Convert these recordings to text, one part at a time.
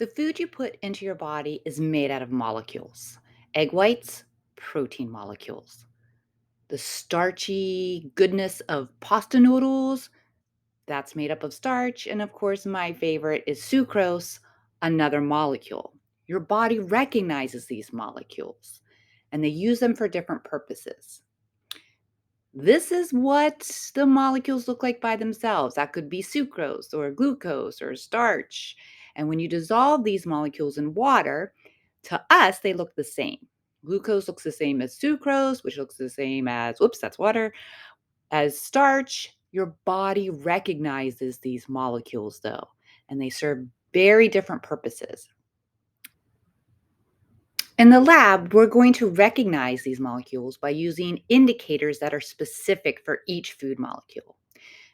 The food you put into your body is made out of molecules. Egg whites, protein molecules. The starchy goodness of pasta noodles, that's made up of starch. And of course, my favorite is sucrose, another molecule. Your body recognizes these molecules and they use them for different purposes. This is what the molecules look like by themselves. That could be sucrose or glucose or starch. And when you dissolve these molecules in water, to us, they look the same. Glucose looks the same as sucrose, which looks the same as, whoops, that's water, as starch. Your body recognizes these molecules, though, and they serve very different purposes. In the lab, we're going to recognize these molecules by using indicators that are specific for each food molecule.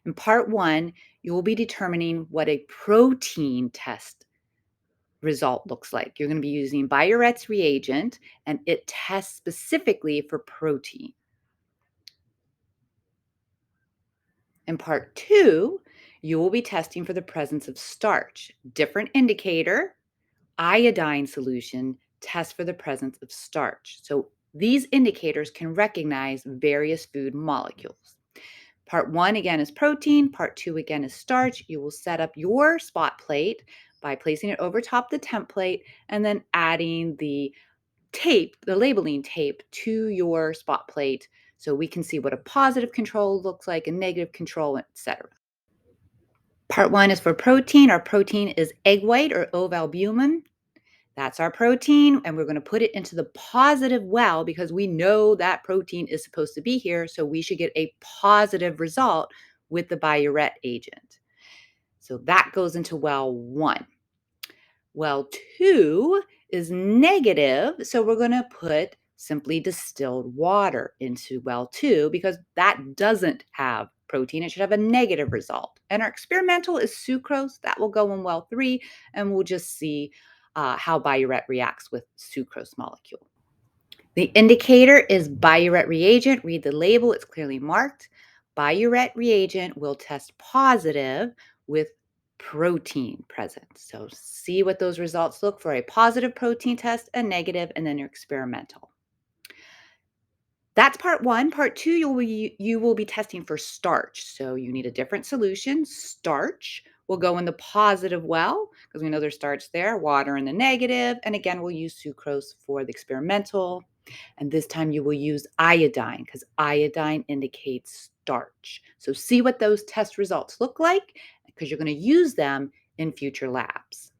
In part one, you will be determining what a protein test result looks like. You're going to be using Biuret's reagent, and it tests specifically for protein. In part two, you will be testing for the presence of starch. Different indicator, iodine solution, test for the presence of starch. So these indicators can recognize various food molecules. Part one, again, is protein. Part two, again, is starch. You will set up your spot plate by placing it over top the template and then adding the tape, the labeling tape, to your spot plate so we can see what a positive control looks like, a negative control, etc. Part one is for protein. Our protein is egg white or ovalbumin. That's our protein, and we're going to put it into the positive well because we know that protein is supposed to be here, so we should get a positive result with the Biuret agent. So that goes into well one. Well two is negative, so we're going to put simply distilled water into well two because that doesn't have protein. It should have a negative result. And our experimental is sucrose. That will go in well three, and we'll just see how Biuret reacts with sucrose molecule. The indicator is Biuret reagent. Read the label, it's clearly marked. Biuret reagent will test positive with protein present. So see what those results look for: a positive protein test, a negative, and then your experimental. That's part one. Part two, you will be testing for starch. So you need a different solution. Starch will go in the positive well because we know there's starch there, water in the negative. And again, we'll use sucrose for the experimental. And this time you will use iodine because iodine indicates starch. So see what those test results look like because you're going to use them in future labs.